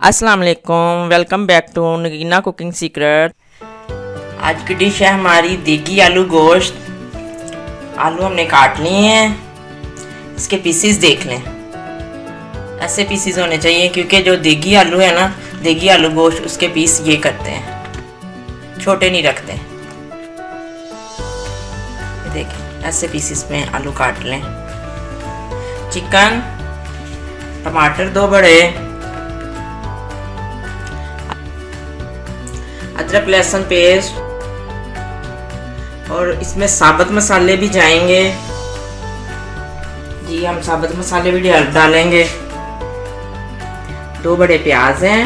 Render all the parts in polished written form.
अस्सलाम वालेकुम, welcome back to Nagina cooking secret. आज की डिश है हमारी देगी आलू गोश्त। आलू हमने काट लिए हैं, इसके पीसीस देख लें। ऐसे पीसीस होने चाहिए क्योंकि जो देगी आलू है ना, देगी आलू गोश्त, उसके पीस ये करते हैं, छोटे नहीं रखते। देखिए ऐसे पीसीस में आलू काट लें। चिकन, टमाटर 2 बड़े, अदरक लहसुन पेस्ट, और इसमें साबुत मसाले भी जाएंगे जी। हम साबुत मसाले भी डालेंगे। 2 बड़े प्याज हैं,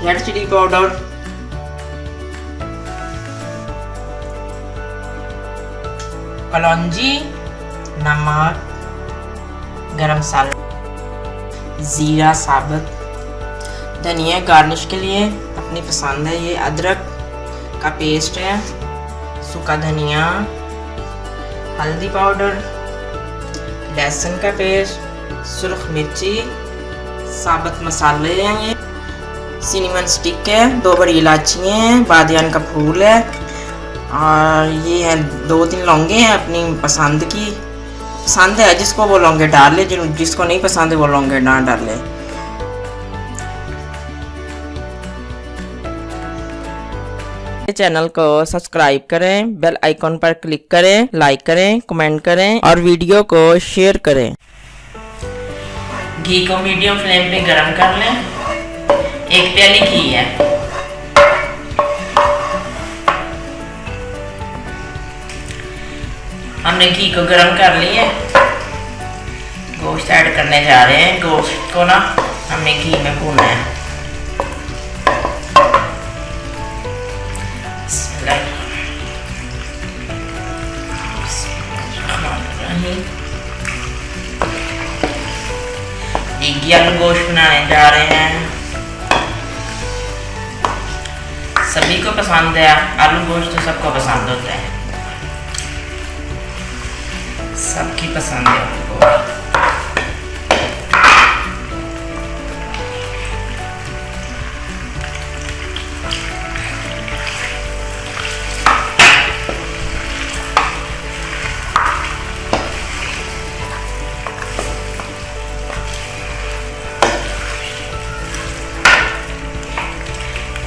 रेड चिली पाउडर, कलौंजी, नमक, गरम मसाला, ज़ीरा साबुत, धनिया गार्निश के लिए अपनी पसंद है। ये अदरक का पेस्ट है, सूखा धनिया, हल्दी पाउडर, लहसुन का पेस्ट, सुर्ख मिर्ची, साबुत मसाले हैं। ये सिनेमन स्टिक है, 2 बड़ी इलायची हैं, बादियान का फूल है, और ये है 2-3 लौंगे हैं अपनी पसंद की। पसंद है जिसको वो लौंगे डाल ले, जिसको नहीं पसंद है वो लौंगे ना डाले। चैनल को सब्सक्राइब करें, बेल आइकॉन पर क्लिक करें, लाइक करें, कमेंट करें और वीडियो को शेयर करें। घी को मीडियम फ्लेम पे गरम कर लें। 1 प्याली घी है। हमने घी को गरम कर लिया। गोश्त ऐड करने जा रहे हैं। गोश्त को ना हमने घी में भूनना है। देगी आलू गोश्त बनाने जा रहे हैं। सभी को पसंद है आलू गोश्त, तो सबको पसंद होता है, सबकी पसंद है आपको।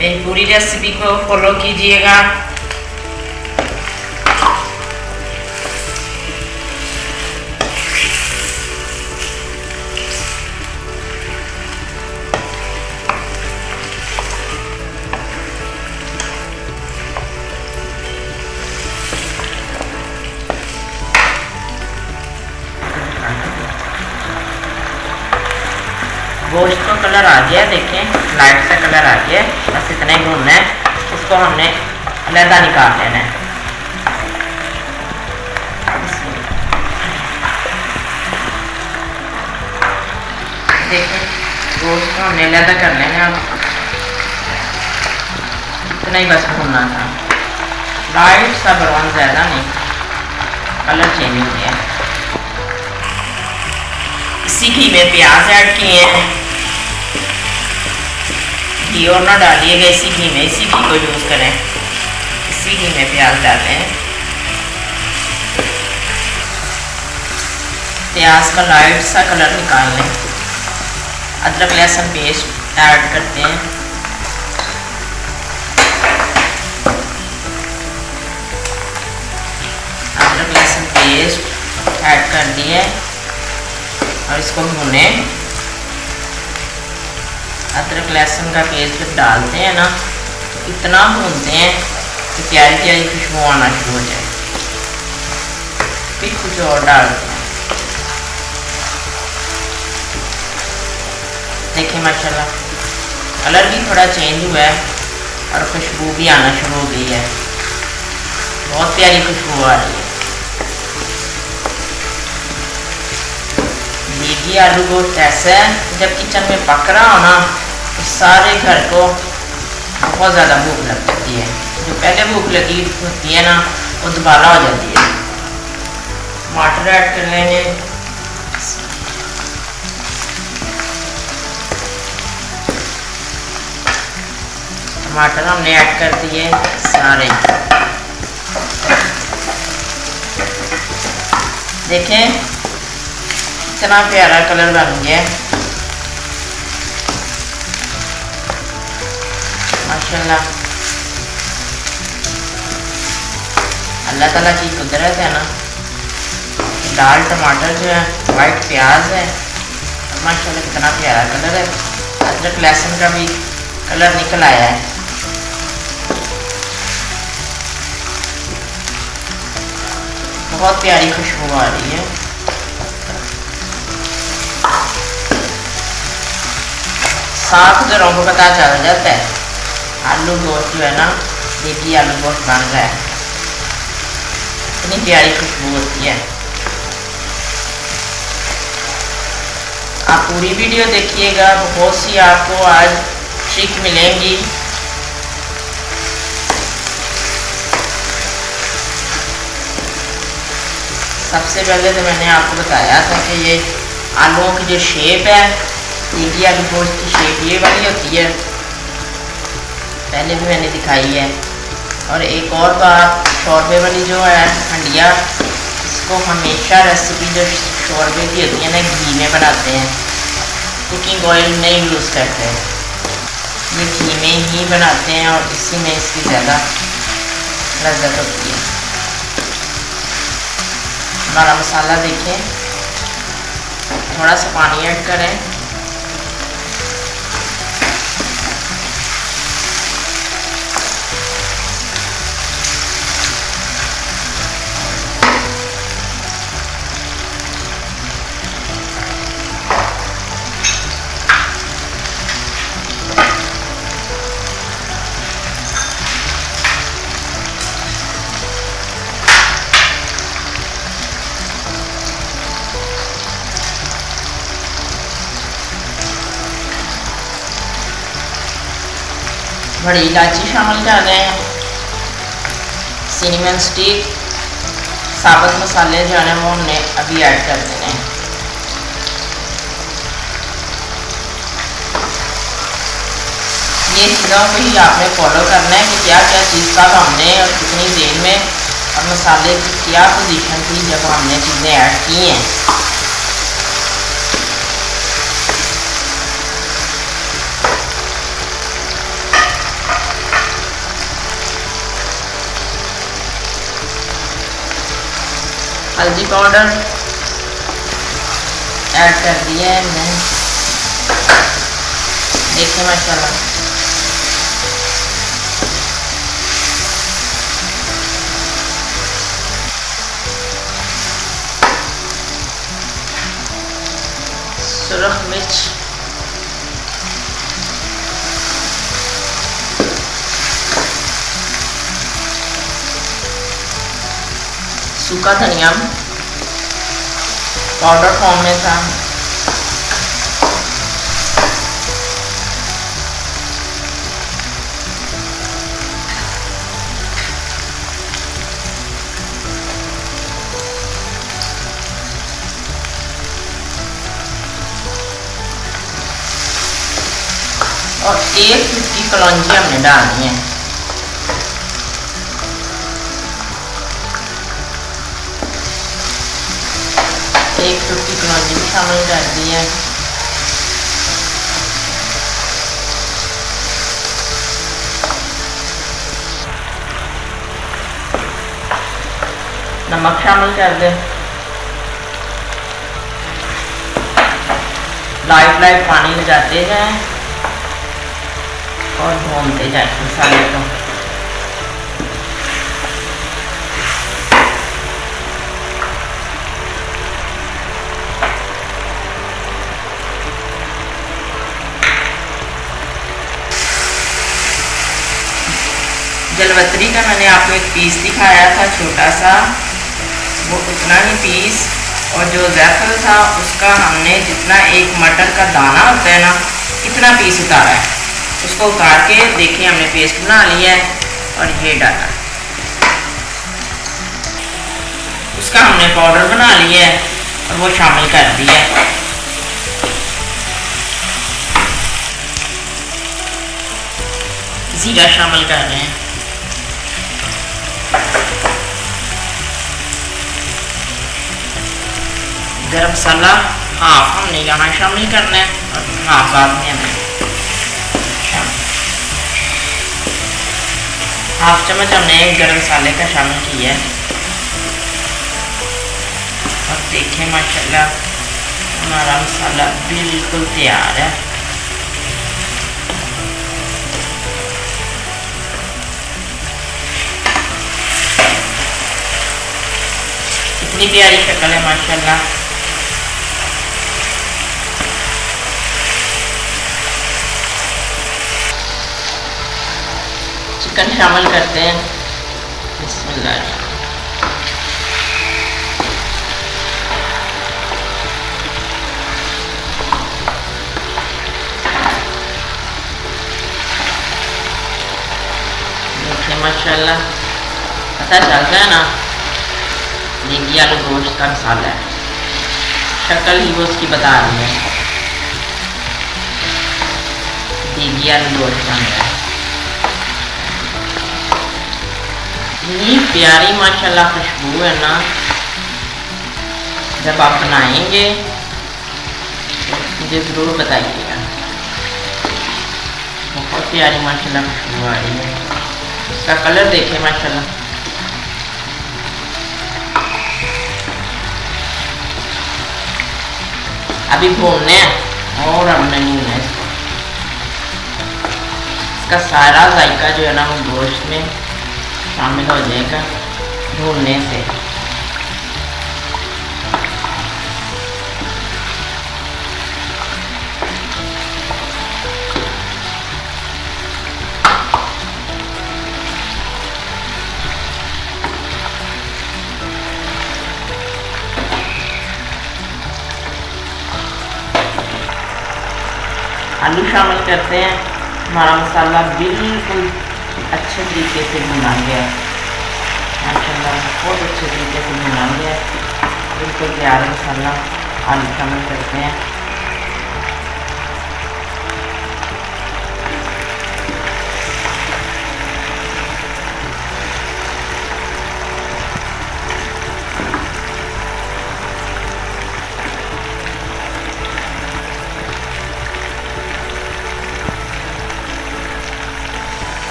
मेरी पूरी रेसिपी को फॉलो कीजिएगा। गोश्त का कलर आ गया, देखें लाइट सा कलर आ गया। बस इतना ही भूनना है, उसको हमने अलहदा निकाल लेना है। देखें गोश्त को हमने अलहदा कर लेना है। इतना ही बस भूनना था, लाइट सा ब्राउन, ज़्यादा नहीं, कलर चेंज हो गया। इसी घी में प्याज ऐड किए हैं। घी और ना डालिएगा, इसी घी में, इसी घी को यूज़ करें। इसी घी में प्याज डालते हैं। प्याज का लाइट सा कलर निकाल लें। अदरक लहसुन पेस्ट ऐड करते हैं। अदरक लहसुन पेस्ट ऐड कर दिए और इसको भूने। अदरक लहसुन का पेस्ट जब डालते हैं ना, तो इतना भूनते हैं कि प्यारी प्यारी खुशबू आना शुरू हो जाए। फिर कुछ और डालते हैं। देखिए माशाल्लाह कलर भी थोड़ा चेंज हुआ है और खुशबू भी आना शुरू हो गई है। बहुत प्यारी खुशबू आ रही है। देगी आलू गोश्त ऐसा है जब किचन में पक रहा हो ना, तो सारे घर को बहुत ज़्यादा भूख लग जाती है। जो पहले भूख लगी होती है ना, वो दोबारा हो जाती है। टमाटर ऐड कर लेंगे। टमाटर हमने ऐड कर दिए सारे। देखें कितना प्यारा कलर बन गया माशाल्लाह। अल्लाह ताला की कुदरत है ना। लाल टमाटर जो है, वाइट प्याज है, माशाल्लाह कितना प्यारा कलर है। अदरक लहसुन का भी कलर निकल आया है। बहुत प्यारी खुशबू आ रही है। साफ घरों को पता चल जाता है आलू गोश्त जो है ना, देगी आलू गोश्त बन रहा है। इतनी प्यारी खुशबू होती है। आप पूरी वीडियो देखिएगा, बहुत सी आपको आज ट्रिक मिलेंगी। सबसे पहले तो मैंने आपको बताया था कि ये आलूओं की जो शेप है, देगी आलू गोश्त की शेप ये वाली होती है, पहले भी मैंने दिखाई है। और एक और बात, शोरबे वाली जो है हंडिया, इसको हमेशा रेसिपी जो शोरबे की होती है ना, घी में बनाते हैं, कुकिंग ऑयल नहीं यूज़ करते हैं, ये घी में ही बनाते हैं और इसी में इसकी ज़्यादा लज्जत होती है। हमारा मसाला देखें, थोड़ा सा पानी ऐड करें। बड़ी इलायची शामिल कर रहे हैं, सिनेमन स्टिक, साबुत मसाले जो है वो हमने अभी ऐड कर देने हैं। ये चीज़ों को ही आपने फॉलो करना है कि क्या क्या चीज़ का हमने और कितनी देर में और मसाले की क्या पोजीशन थी जब हमने चीज़ें ऐड की हैं। हल्दी पाउडर ऐड कर दिया है मैंने, देखिए माशाल्लाह। सुरख मिर्च, सूखा धनिया पाउडर फॉर्म में था, और एक चुटकी कलौंजी हमने डालनी है। एक चुटकी कलौंजी भी शामिल कर दी है। नमक शामिल कर दे। लाइट लाइट पानी ले जाते जाएं और भूनते जाएं मसाले को। जलवतरी का मैंने आपको एक पीस दिखाया था छोटा सा, वो उतना ही पीस, और जो ज़ैफ़ल था उसका हमने जितना एक मटर का दाना होता है ना, इतना पीस उतारा है। उसको उतार के देखिए हमने पेस्ट बना लिया है और ये डाला। इसका हमने पाउडर बना लिया है और वो शामिल कर दिया है। जीरा शामिल कर रहे हैं। गरम मसाला हाफ हमने यहाँ शामिल करना है और हाफ बाद में हमें हाफ चम्मच हमने गरम मसाले का शामिल किया है। और देखें माशाल्लाह हमारा मसाला बिल्कुल तैयार है। इतनी प्यारी शक्ल है माशाल्लाह। चिकन शामिल करते हैं। बिस्मिल्लाह। माशाल्लाह पता चलता है ना, देगी आलू गोश्त का मसाला है। शक्ल ही वो उसकी बता रही है, देगी आलू गोश्त बन रहा है। इतनी प्यारी माशाल्लाह खुशबू है ना, जब आप बनाएंगे मुझे ज़रूर बताइएगा। बहुत प्यारी माशाल्लाह खुशबू आ रही है। इसका कलर देखें माशाल्लाह। अभी भूनने हैं और हमने भूनना है इसको। इसका सारा जायका जो है ना वो गोश्त में शामिल हो जाएगा भूनने से। आलू शामिल करते हैं। हमारा मसाला बिल्कुल अच्छे तरीके से भुना गया है माशाल्लाह, बहुत अच्छे तरीके से भुना गया है, बिल्कुल तैयार मसाला। आलू शामिल करते हैं।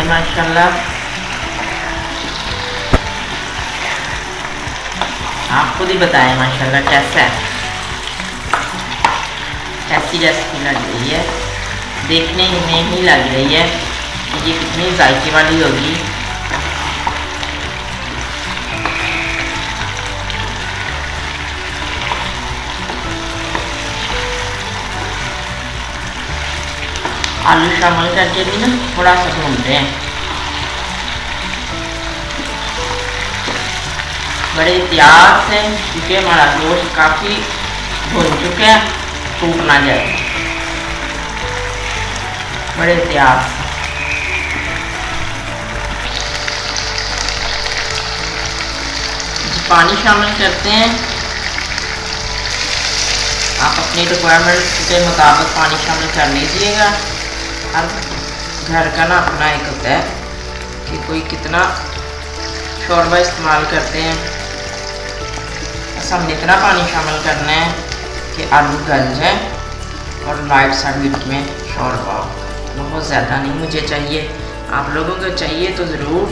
माशाल्लाह आप खुद ही बताएं माशाल्लाह कैसा है, कैसी रेसिपी लग रही है। देखने में ही लग रही है कि ये कितनी जायके वाली होगी। आलू शामिल करके भी ना थोड़ा सा भूनते हैं। बड़े एहतियात से, क्योंकि हमारा गोश्त काफ़ी भून चुका है, टूट ना जाए। बड़े एहतियात से पानी शामिल करते हैं। आप अपनी रिक्वायरमेंट के मुताबिक पानी शामिल कर लीजिएगा। हर घर का ना अपना एक होता है कि कोई कितना शोरबा इस्तेमाल करते हैं। बस हमने इतना पानी शामिल करना है कि आलू गल जाए और लाइट सा बीच में शोरबा हो। बहुत ज़्यादा नहीं मुझे चाहिए, आप लोगों को चाहिए तो ज़रूर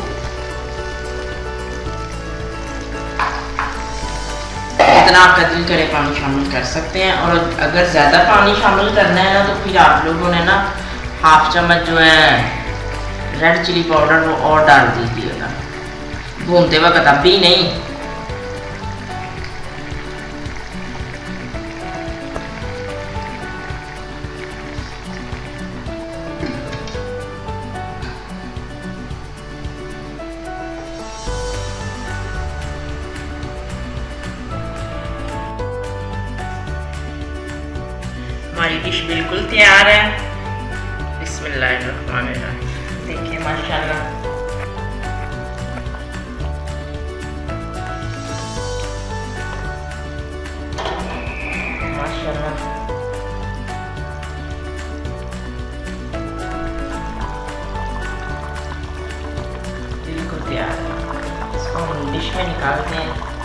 जितना आपका दिल करे पानी शामिल कर सकते हैं। और अगर ज़्यादा पानी शामिल करना है ना तो फिर आप लोगों ने ना हाफ चम्मच जो है रेड चिली पाउडर वो और डाल दीजिएगा भूनते वक्त, अभी नहीं। डिश बिल्कुल तैयार है। बिस्मिल्लाहिर्रहमानिर्रहीम। देखिए माशाल्लाह माशाल्लाह बिल्कुल तैयार है। इसको हम डिश में निकालते हैं।